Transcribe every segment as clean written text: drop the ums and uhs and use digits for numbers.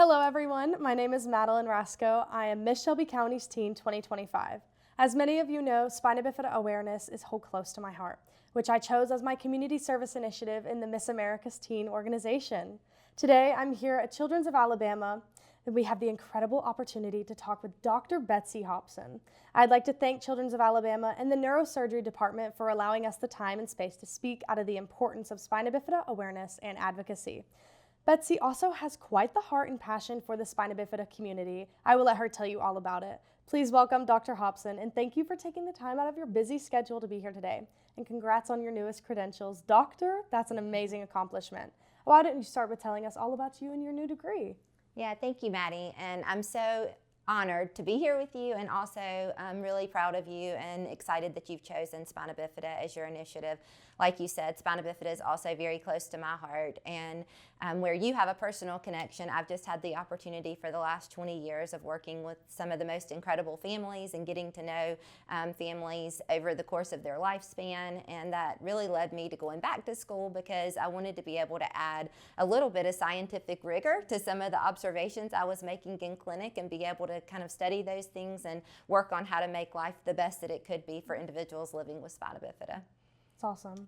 Hello everyone, my name is Madeline Rasco. I am Miss Shelby County's Teen 2025. As many of you know, spina bifida awareness is so close to my heart, which I chose as my community service initiative in the Miss America's Teen organization. Today, I'm here at Children's of Alabama, and we have the incredible opportunity to talk with Dr. Betsy Hopson. I'd like to thank Children's of Alabama and the Neurosurgery Department for allowing us the time and space to speak out of the importance of spina bifida awareness and advocacy. Betsy also has quite the heart and passion for the spina bifida community. I will let her tell you all about it. Please welcome Dr. Hopson, and thank you for taking the time out of your busy schedule to be here today. And congrats on your newest credentials. Doctor, that's an amazing accomplishment. Why don't you start with telling us all about you and your new degree? Yeah, thank you, Maddie. And I'm so honored to be here with you, and also I'm really proud of you and excited that you've chosen spina bifida as your initiative. Like you said, spina bifida is also very close to my heart, and where you have a personal connection, I've just had the opportunity for the last 20 years of working with some of the most incredible families and getting to know families over the course of their lifespan, and that really led me to going back to school because I wanted to be able to add a little bit of scientific rigor to some of the observations I was making in clinic and be able to kind of study those things and work on how to make life the best that it could be for individuals living with spina bifida. That's awesome.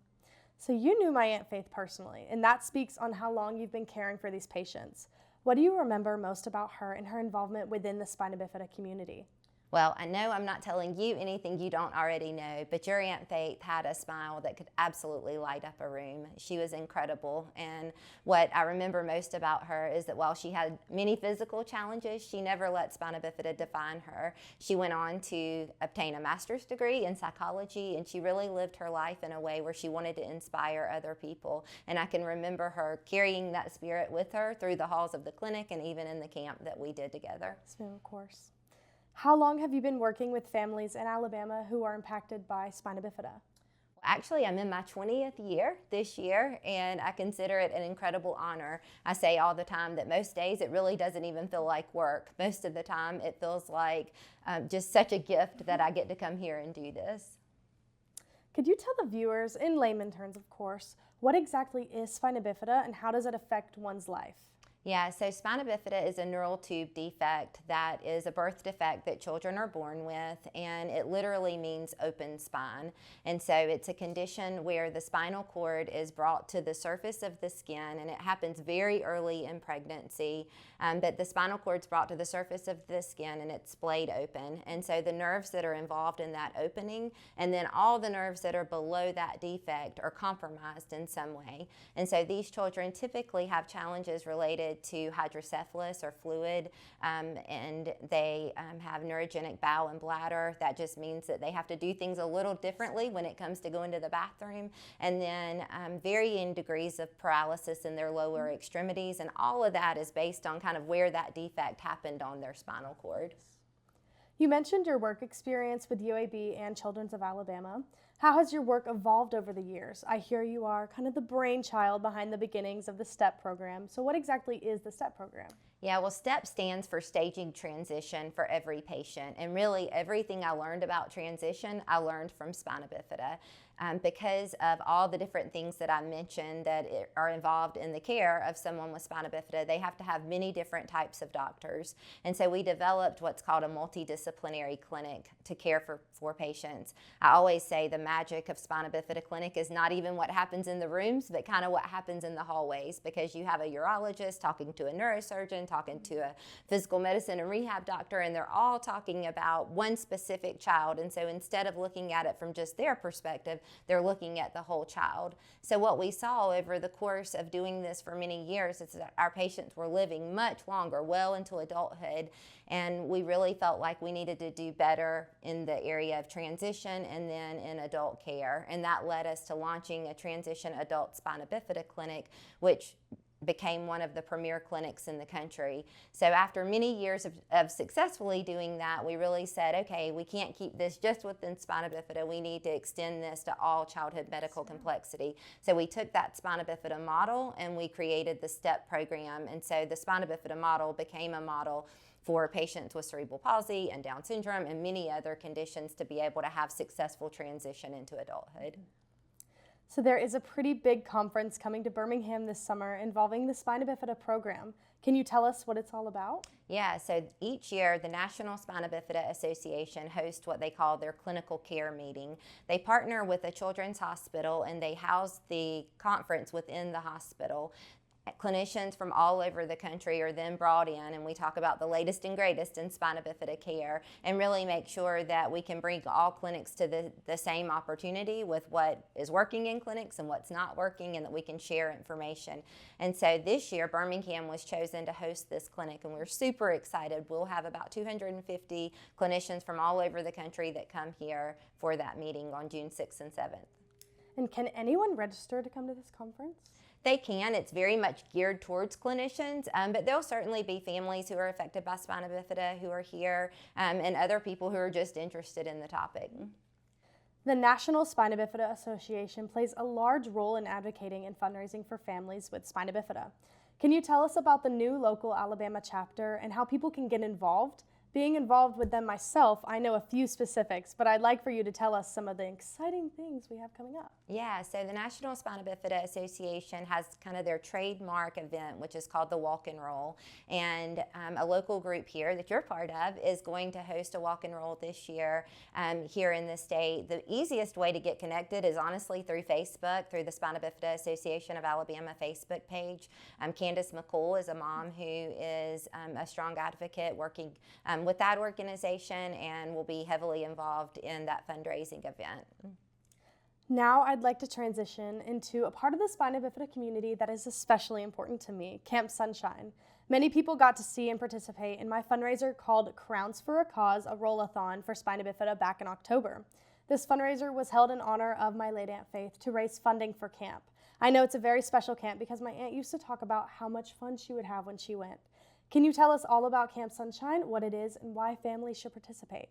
So you knew my Aunt Faith personally, and that speaks on how long you've been caring for these patients. What do you remember most about her and her involvement within the spina bifida community? Well, I know I'm not telling you anything you don't already know, but your Aunt Faith had a smile that could absolutely light up a room. She was incredible, and what I remember most about her is that while she had many physical challenges, she never let spina bifida define her. She went on to obtain a master's degree in psychology, and she really lived her life in a way where she wanted to inspire other people. And I can remember her carrying that spirit with her through the halls of the clinic and even in the camp that we did together. So, of course. How long have you been working with families in Alabama who are impacted by spina bifida? Actually, I'm in my 20th year this year, and I consider it an incredible honor. I say all the time that most days it really doesn't even feel like work. Most of the time it feels like just such a gift that I get to come here and do this. Could you tell the viewers, in layman terms of course, what exactly is spina bifida and how does it affect one's life? Yeah, so spina bifida is a neural tube defect that is a birth defect that children are born with, and it literally means open spine. And so it's a condition where the spinal cord is brought to the surface of the skin, and it happens very early in pregnancy, but the spinal cord's brought to the surface of the skin and it's splayed open. And so the nerves that are involved in that opening, and then all the nerves that are below that defect are compromised in some way. And so these children typically have challenges related to hydrocephalus or fluid, and they have neurogenic bowel and bladder. That just means that they have to do things a little differently when it comes to going to the bathroom, and then varying degrees of paralysis in their lower extremities, and all of that is based on kind of where that defect happened on their spinal cord. You mentioned your work experience with UAB and Children's of Alabama. How has your work evolved over the years? I hear you are kind of the brainchild behind the beginnings of the STEP program. So what exactly is the STEP program? Yeah, well, STEP stands for Staging Transition for Every Patient. And really everything I learned about transition, I learned from spina bifida. Because of all the different things that I mentioned that are involved in the care of someone with spina bifida, they have to have many different types of doctors. And so we developed what's called a multidisciplinary clinic to care for patients. I always say the magic of spina bifida clinic is not even what happens in the rooms, but kind of what happens in the hallways, because you have a urologist talking to a neurosurgeon, talking to a physical medicine and rehab doctor, and they're all talking about one specific child. And so instead of looking at it from just their perspective, they're looking at the whole child. So what we saw over the course of doing this for many years is that our patients were living much longer, well into adulthood, and we really felt like we needed to do better in the area of transition and then in adult care. And that led us to launching a transition adult spina bifida clinic, which became one of the premier clinics in the country. So after many years of successfully doing that, we really said, okay, we can't keep this just within spina bifida. We need to extend this to all childhood medical complexity. So we took that spina bifida model and we created the STEP program. And so the spina bifida model became a model for patients with cerebral palsy and Down syndrome and many other conditions to be able to have successful transition into adulthood. So there is a pretty big conference coming to Birmingham this summer involving the Spina Bifida program. Can you tell us what it's all about? Yeah, so each year the National Spina Bifida Association hosts what they call their clinical care meeting. They partner with a children's hospital and they house the conference within the hospital. Clinicians from all over the country are then brought in, and we talk about the latest and greatest in spina bifida care and really make sure that we can bring all clinics to the same opportunity with what is working in clinics and what's not working, and that we can share information. And so this year, Birmingham was chosen to host this clinic, and we're super excited. We'll have about 250 clinicians from all over the country that come here for that meeting on June 6th and 7th. And can anyone register to come to this conference? They can. It's very much geared towards clinicians, but there'll certainly be families who are affected by spina bifida who are here, and other people who are just interested in the topic. The National Spina Bifida Association plays a large role in advocating and fundraising for families with spina bifida. Can you tell us about the new local Alabama chapter and how people can get involved? Being involved with them myself, I know a few specifics, but I'd like for you to tell us some of the exciting things we have coming up. Yeah, so the National Spina Bifida Association has kind of their trademark event, which is called the Walk and Roll. And a local group here that you're part of is going to host a walk and roll this year here in the state. The easiest way to get connected is honestly through Facebook, through the Spina Bifida Association of Alabama Facebook page. Candace McCool is a mom who is a strong advocate working with that organization and will be heavily involved in that fundraising event. Now I'd like to transition into a part of the spina bifida community that is especially important to me, Camp Sunshine. Many people got to see and participate in my fundraiser called Crowns for a Cause, a roll-a-thon for spina bifida back in October. This fundraiser was held in honor of my late Aunt Faith to raise funding for camp. I know it's a very special camp because my aunt used to talk about how much fun she would have when she went. Can you tell us all about Camp Sunshine, what it is, and why families should participate?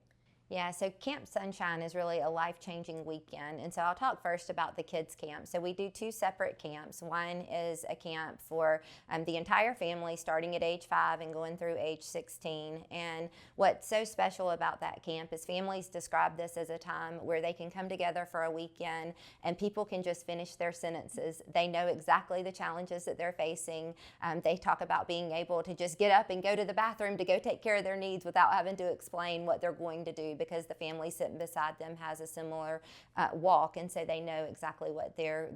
Yeah, so Camp Sunshine is really a life-changing weekend, and so I'll talk first about the kids' camp. So we do two separate camps. One is a camp for the entire family starting at age 5 and going through age 16, and what's so special about that camp is families describe this as a time where they can come together for a weekend and people can just finish their sentences. They know exactly the challenges that they're facing. They talk about being able to just get up and go to the bathroom to go take care of their needs without having to explain what they're going to do, because the family sitting beside them has a similar walk, and so they know exactly what their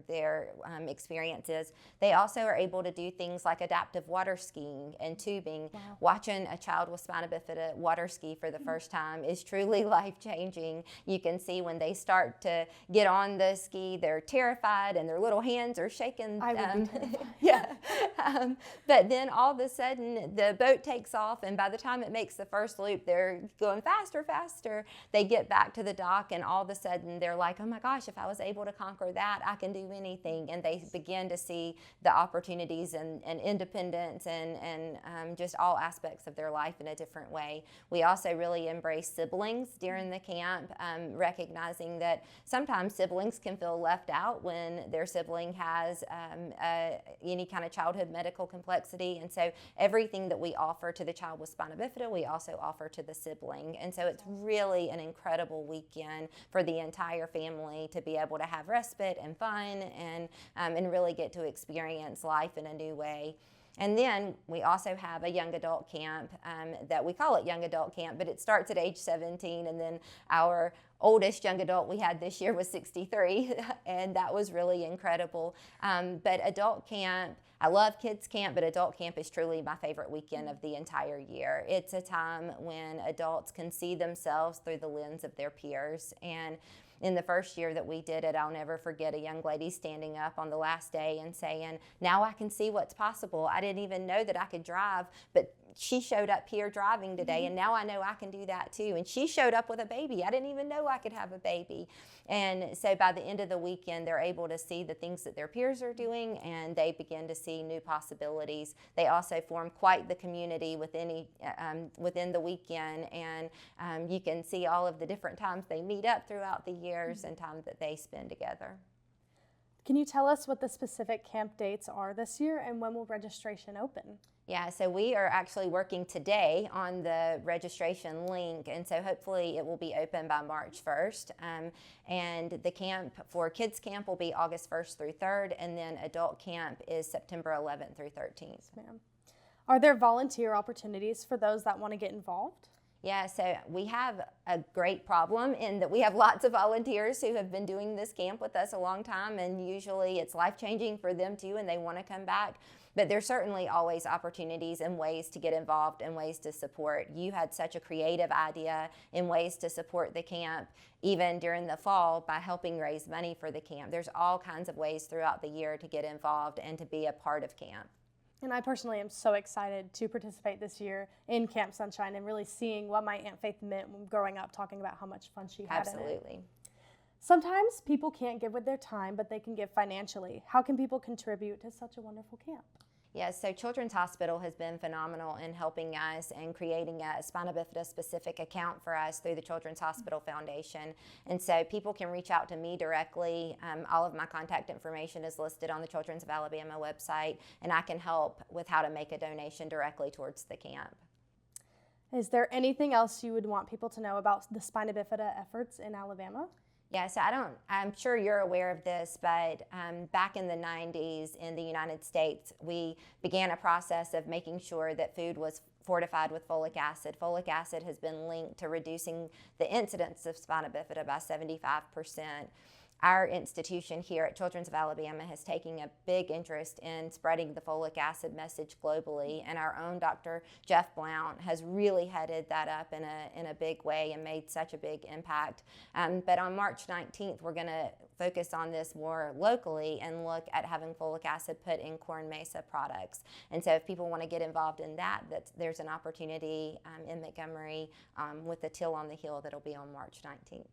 experience is. They also are able to do things like adaptive water skiing and tubing. Wow. Watching a child with spina bifida water ski for the first time is truly life-changing. You can see when they start to get on the ski, they're terrified and their little hands are shaking. I would be terrified. Yeah. But then all of a sudden the boat takes off, and by the time it makes the first loop, they're going faster. They get back to the dock, and all of a sudden they're like, oh my gosh, if I was able to conquer that, I can do anything. And they begin to see the opportunities and independence and just all aspects of their life in a different way. We also really embrace siblings during the camp, recognizing that sometimes siblings can feel left out when their sibling has any kind of childhood medical complexity. And so everything that we offer to the child with spina bifida, we also offer to the sibling. And so it's really an incredible weekend for the entire family to be able to have respite and fun and really get to experience life in a new way. And then we also have a young adult camp that we call it young adult camp, but it starts at age 17, and then our oldest young adult we had this year was 63, and that was really incredible. But adult camp, I love kids camp, but adult camp is truly my favorite weekend of the entire year. It's a time when adults can see themselves through the lens of their peers. And in the first year that we did it, I'll never forget a young lady standing up on the last day and saying, now I can see what's possible. I didn't even know that I could drive, but she showed up here driving today, and now I know I can do that too. And she showed up with a baby. I didn't even know I could have a baby. And so by the end of the weekend, they're able to see the things that their peers are doing, and they begin to see new possibilities. They also form quite the community within the weekend, and you can see all of the different times they meet up throughout the years and time that they spend together. Can you tell us what the specific camp dates are this year and when will registration open? Yeah, so we are actually working today on the registration link, and so hopefully it will be open by March 1st. And the camp for kids camp will be August 1st through 3rd, and then adult camp is September 11th through 13th. Yes, ma'am. Are there volunteer opportunities for those that want to get involved? Yeah, so we have a great problem in that we have lots of volunteers who have been doing this camp with us a long time, and usually it's life-changing for them too, and they want to come back. But there's certainly always opportunities and ways to get involved and ways to support. You had such a creative idea in ways to support the camp, even during the fall, by helping raise money for the camp. There's all kinds of ways throughout the year to get involved and to be a part of camp. And I personally am so excited to participate this year in Camp Sunshine and really seeing what my Aunt Faith meant when growing up, talking about how much fun she had in it. Absolutely. Sometimes people can't give with their time, but they can give financially. How can people contribute to such a wonderful camp? Yes, so Children's Hospital has been phenomenal in helping us and creating a spina bifida specific account for us through the Children's Hospital Foundation. And so people can reach out to me directly. All of my contact information is listed on the Children's of Alabama website, and I can help with how to make a donation directly towards the camp. Is there anything else you would want people to know about the spina bifida efforts in Alabama? Yeah, so I'm sure you're aware of this, but back in the 90s in the United States, we began a process of making sure that food was fortified with folic acid. Folic acid has been linked to reducing the incidence of spina bifida by 75%. Our institution here at Children's of Alabama has taken a big interest in spreading the folic acid message globally, and our own Dr. Jeff Blount has really headed that up in a big way and made such a big impact. But on March 19th, we're going to focus on this more locally and look at having folic acid put in corn mesa products. And so if people want to get involved in that, there's an opportunity in Montgomery with the Till on the Hill that'll be on March 19th.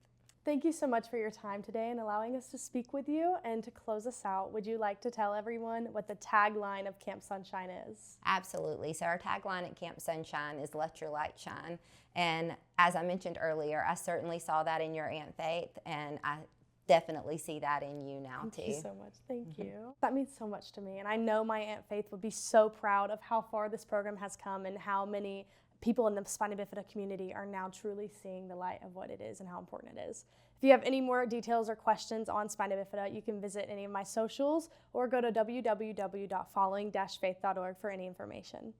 Thank you so much for your time today and allowing us to speak with you. And to close us out, would you like to tell everyone what the tagline of Camp Sunshine is? Absolutely. So our tagline at Camp Sunshine is "Let Your Light Shine." And as I mentioned earlier, I certainly saw that in your Aunt Faith, and I definitely see that in you now too. Thank you so much. Thank you. That means so much to me. And I know my Aunt Faith would be so proud of how far this program has come and how many people in the spina bifida community are now truly seeing the light of what it is and how important it is. If you have any more details or questions on spina bifida, you can visit any of my socials or go to www.following-faith.org for any information.